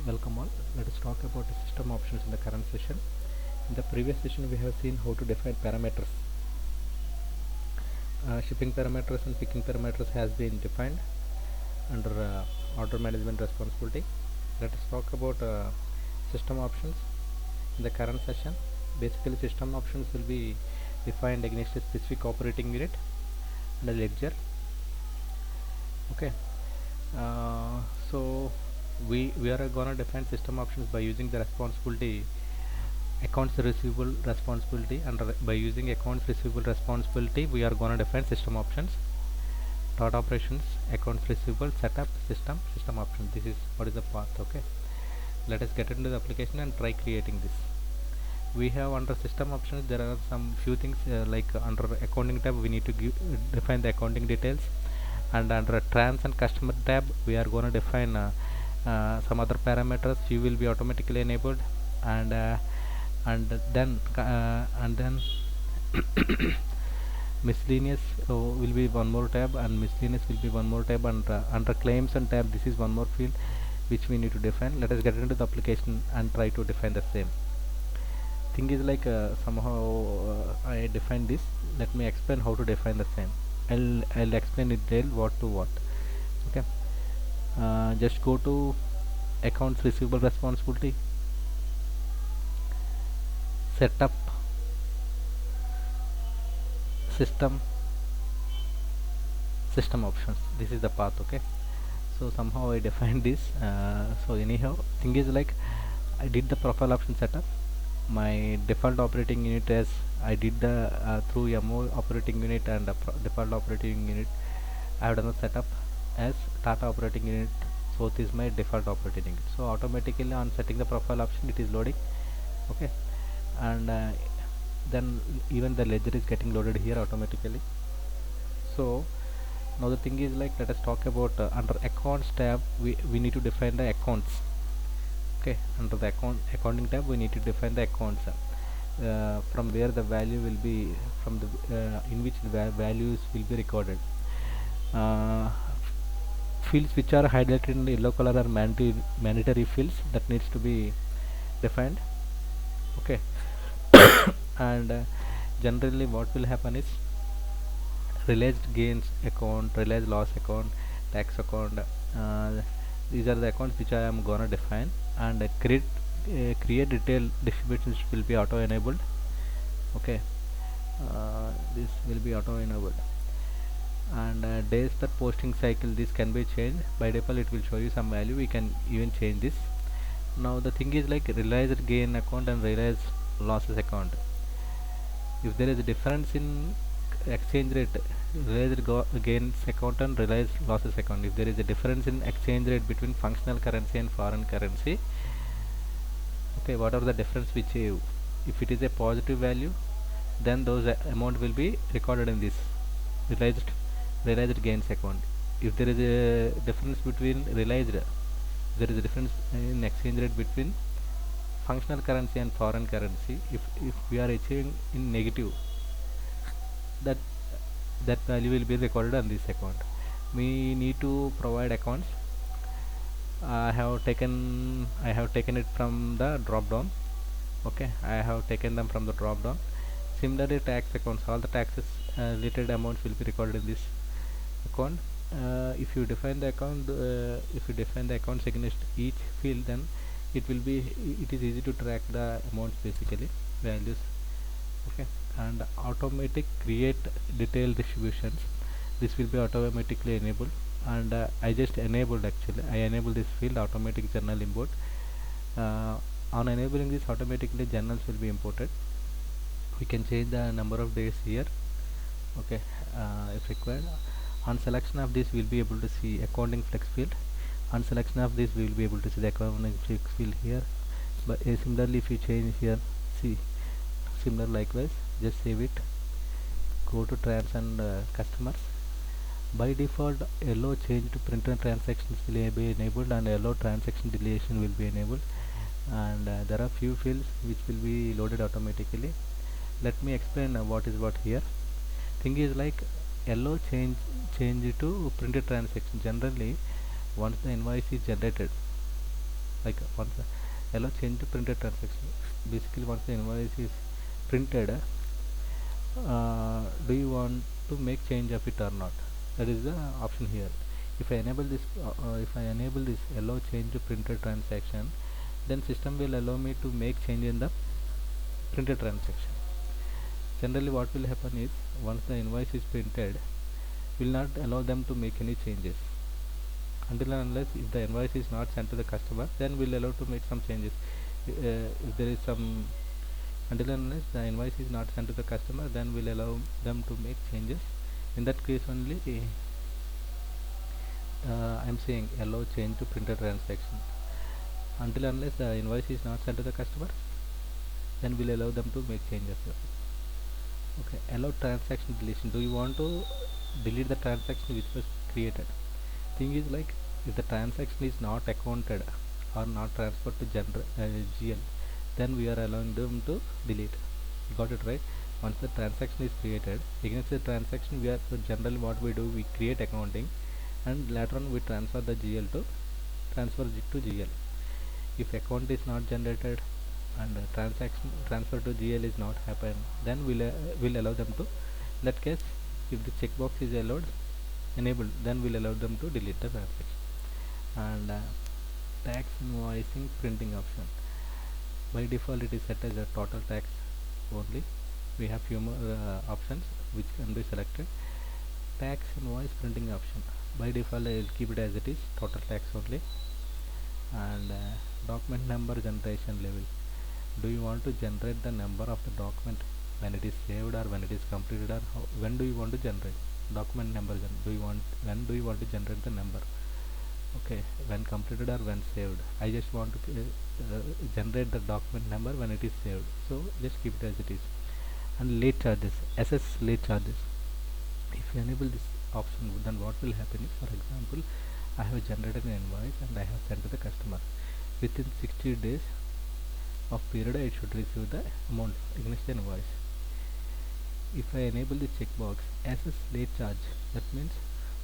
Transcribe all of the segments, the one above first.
Welcome all. Let us talk about the system options in the current session. In the previous session we have seen how to define parameters. Shipping parameters and picking parameters has been defined under order management responsibility. Let us talk about system options in the current session. Basically system options will be defined against a specific operating unit and a ledger. Okay, so we are gonna define system options by using the responsibility accounts receivable responsibility, and by using accounts receivable responsibility we are gonna define system options. Start operations, accounts receivable, setup, system options. This is what is the path. Okay, let us get into the application and try creating this. We have under system options there are some few things like under accounting tab we need to define the accounting details, and under trans and customer tab we are going to define some other parameters. Few will be automatically enabled, and then miscellaneous will be one more tab, and miscellaneous will be one more tab, and under claims and tab this is one more field which we need to define. Let us get into the application and try to define the same thing. Is like somehow I define this. Let me explain how to define the same. I'll explain it there what to what. Okay, just go to accounts receivable responsibility, setup, system options. This is the path. Okay, so somehow I defined this. So anyhow thing is like I did the profile option setup. My default operating unit as I did the through MO operating unit and default operating unit. I have done the setup as Tata operating unit, so this is my default operating unit. So automatically on setting the profile option it is loading. Okay, and then even the ledger is getting loaded here automatically. So now the thing is like let us talk about under accounts tab we need to define the accounts. Okay, under the accounting tab we need to define the accounts, from where the value will be, from the in which the values will be recorded. Fields which are highlighted in the yellow color are mandatory fields that needs to be defined. Okay, and generally what will happen is realized gains account, realized loss account, tax account, these are the accounts which I am gonna define, and create detail distributions will be auto enabled. Okay, this will be auto enabled, and days per posting cycle this can be changed. By default it will show you some value, we can even change this. Now the thing is like realized gain account and realized losses account, if there is a difference in exchange rate, realized gains account and realized losses account, if there is a difference in exchange rate between functional currency and foreign currency, okay, what are the difference which if it is a positive value then those amount will be recorded in this realized gains account. If there is a difference between there is a difference in exchange rate between functional currency and foreign currency, if we are achieving in negative, that value will be recorded on this account. We need to provide accounts. I have taken it from the drop down. Okay, I have taken them from the drop down. Similarly tax accounts, all the taxes related amounts will be recorded in this account. If you define the accounts against each field, then it is easy to track the amounts, basically values. Okay, and automatic create detailed distributions, this will be automatically enabled, and I just enabled, actually I enabled this field automatic journal import. On enabling this, automatically journals will be imported. We can change the number of days here. Okay, if required. On selection of this we will be able to see accounting flex field. On selection of this we will be able to see the accounting flex field here. But similarly if you change here, see similar likewise, just save it, go to trans and customers. By default allow change to printer transactions will be enabled, and allow transaction deletion will be enabled, and there are few fields which will be loaded automatically. Let me explain what is what here. Thing is like allow change to printed transaction. Generally once the invoice is generated, like once allow change to printed transaction. Basically once the invoice is printed, do you want to make change of it or not? That is the option here. If I enable this allow change to printed transaction, then system will allow me to make change in the printed transaction. Generally what will happen is once the invoice is printed, will not allow them to make any changes until and unless if the invoice is not sent to the customer, then we'll allow to make some changes. If there is some until and unless the invoice is not sent to the customer, then we'll allow them to make changes. In that case only I'm saying allow change to printed transaction. Until unless the invoice is not sent to the customer, then we'll allow them to make changes. Okay, allow transaction deletion. Do you want to delete the transaction which was created? Thing is like if the transaction is not accounted or not transferred to GL, then we are allowing them to delete. Got it right? Once the transaction is created, against the transaction we are generally what we do, we create accounting and later on we transfer the GL to transfer it to GL. If account is not generated and transaction transfer to GL is not happen, then we'll allow them to. In that case, if the checkbox is allowed enabled, then we'll allow them to delete the transaction. And tax invoicing printing option. By default it is set as a total tax only. We have few more options which can be selected. Tax invoice printing option. By default I will keep it as it is, total tax only. And document number generation level. Do you want to generate the number of the document when it is saved or when it is completed, or when do you want to generate document number? When do you want to generate the number? Okay, when completed or when saved? I just want to generate the document number when it is saved, so just keep it as it is. And late charges, assess late charges. If you enable this option, then what will happen is, for example, I have generated an invoice and I have sent to the customer. Within 60 days of period I should receive the amount against the invoice. If I enable the checkbox assess late charge, that means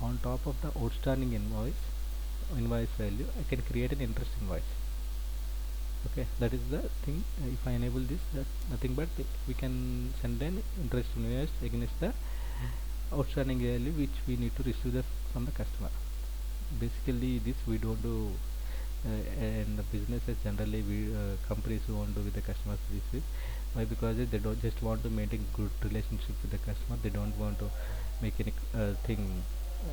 on top of the outstanding invoice value, I can create an interest invoice. Okay, that is the thing. If I enable this, that's nothing but we can send an interest invoice against the outstanding value which we need to receive from the customer. Basically this we don't do in the businesses. Generally we companies who won't do with the customers this is why, because they don't just want to maintain good relationship with the customer. They don't want to make any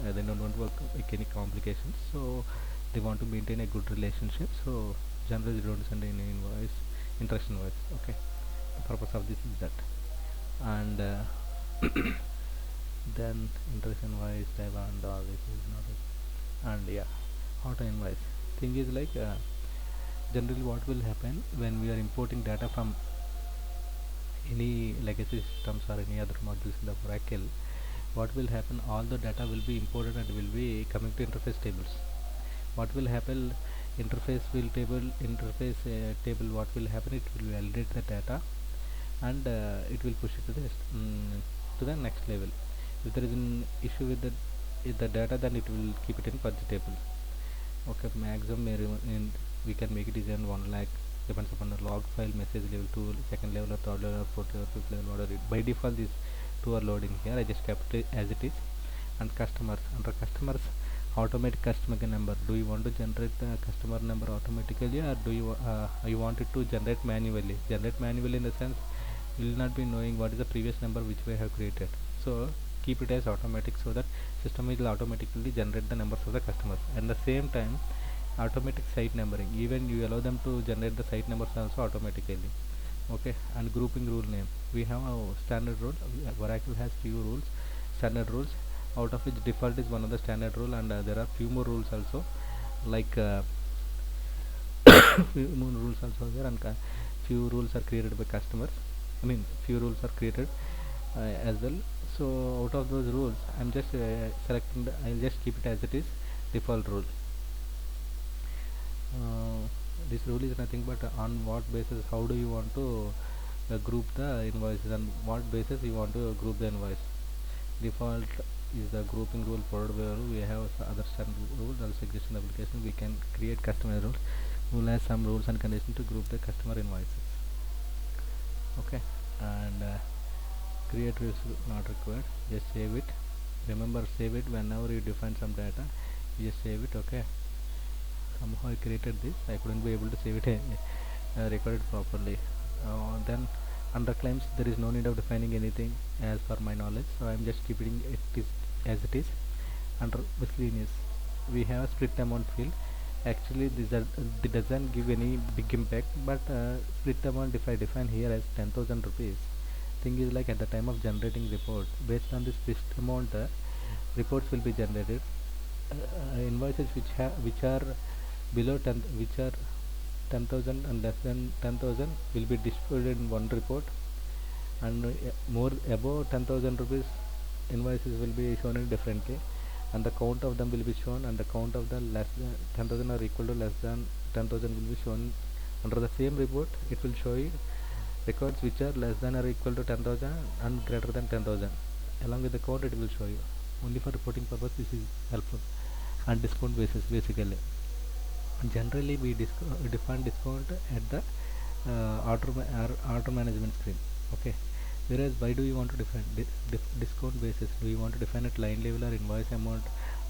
they don't want to make any complications, so they want to maintain a good relationship. So generally they don't send any interest invoice. Okay, the purpose of this is that. And then interest invoice type and all this is not. And yeah, auto invoice thing is like generally what will happen when we are importing data from any legacy systems or any other modules in the Oracle, what will happen, all the data will be imported and will be coming to interface tables. What will happen, interface table, what will happen, it will validate the data and it will push it to the next level. If there is an issue with the data, then it will keep it in purge table. Okay, maximum we can make it is in 1 lakh, depends upon the log file, message level 2, second level or third level or fourth level, fifth level, whatever it. By default these two are loading here. I just kept it as it is. And customers, under customers, automatic customer number. Do you want to generate the customer number automatically, or do you want it to generate manually? Generate manually in the sense you will not be knowing what is the previous number which we have created. So keep it as automatic, so that system will automatically generate the numbers of the customers. And the same time automatic site numbering, even you allow them to generate the site numbers also automatically. Okay, and grouping rule name, we have a standard rule. Oracle has few rules, standard rules, out of which default is one of the standard rule, and there are few more rules also, like few more rules also there, and few rules are created by customers. I mean few rules are created as well. So out of those rules I'm just selecting I'll just keep it as it is, default rule. This rule is nothing but on what basis, how do you want to group the invoices, and what basis you want to group the invoice. Default is the grouping rule provided by rule. We have other standard rules also exist in the application. We can create customized rules. We'll have some rules and conditions to group the customer invoices. Okay, and create rules not required. Just save it. Remember, save it whenever you define some data. You just save it. Okay. Somehow I created this. I couldn't be able to save it record it properly. Then under claims there is no need of defining anything as per my knowledge, so I'm just keeping it is as it is. Under miscellaneous we have a split amount field. Actually this doesn't give any big impact, but split amount if I define here as 10,000 rupees, thing is like at the time of generating report based on this split amount reports will be generated. Invoices which are below 10, which are 10,000 and less than 10,000 will be displayed in one report, and more above 10,000 rupees invoices will be shown in differently, and the count of them will be shown, and the count of the less than 10,000 or equal to less than 10,000 will be shown under the same report. It will show you records which are less than or equal to 10,000 and greater than 10,000. Along with the count it will show you. Only for reporting purpose this is helpful. And discount basis, basically generally we define discount at the order management screen. Okay, whereas why do you want to define discount basis? Do you want to define at line level or invoice amount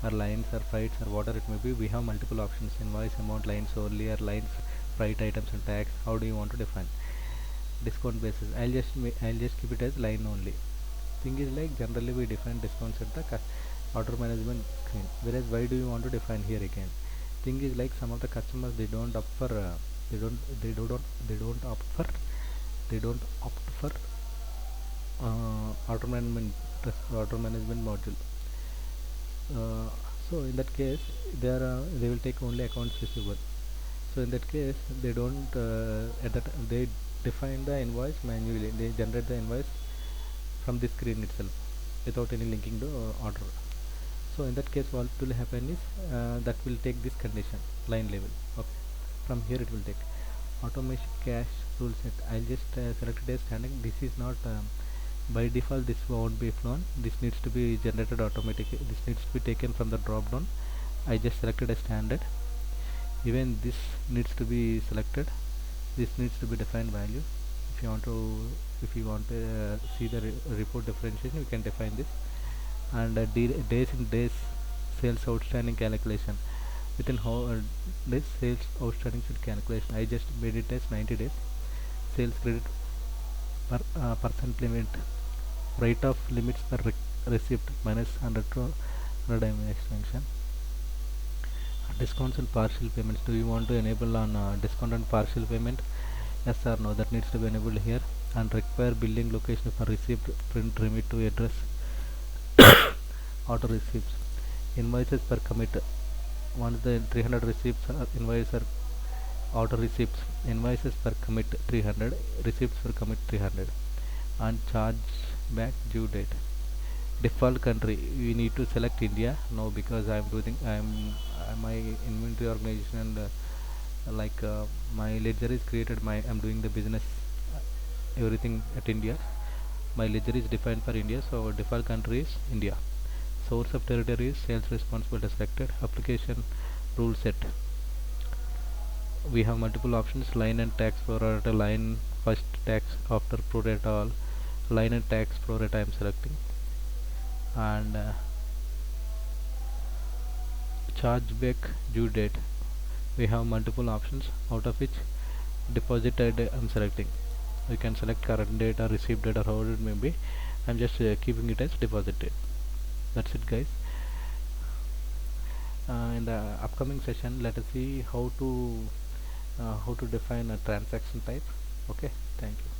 or lines or freights or whatever it may be? We have multiple options: invoice amount, lines only, or lines, freight items and tax. How do you want to define discount basis? I'll just keep it as line only. Thing is like generally we define discounts at the order management screen. Whereas why do you want to define here again? Thing is like some of the customers they don't opt for they don't opt for order management module. So in that case they will take only accounts receivable. So in that case they don't they define the invoice manually. They generate the invoice from the screen itself without any linking to order. So in that case what will happen is that will take this condition line level. Okay, from here it will take automation cache rule set. I'll just select it as standard. This is not by default, this won't be flown. This needs to be generated automatically. This needs to be taken from the drop down. I just selected as standard. Even this needs to be selected. This needs to be defined value. If you want to see the report differentiation, you can define this. And days in days sales outstanding calculation, within how days sales outstanding should calculation. I just made it as 90 days. Sales credit per percent limit, rate of limits per receipt minus 100 to 100 extension. Discounts and partial payments. Do you want to enable on discount and partial payment? Yes or no? That needs to be enabled here. And require billing location for receipt, print, remit to address. Auto receipts, invoices per commit. Once the 300 receipts are invoice or auto receipts, invoices per commit 300, receipts per commit 300, and charge back due date. Default country, we need to select India. No, because my inventory organization and my ledger is created. I'm doing the business everything at India. My ledger is defined for India, so default country is India. Source of territory is sales responsibility selected. Application rule set. We have multiple options: line and tax pro rata, line first, tax after pro rata all, line and tax pro rata I am selecting, and chargeback due date. We have multiple options, out of which deposit date I am selecting. You can select current date or receipt date or however it may be. I am just keeping it as deposit date. That's it, guys. In the upcoming session, let us see how to define a transaction type. Okay, thank you.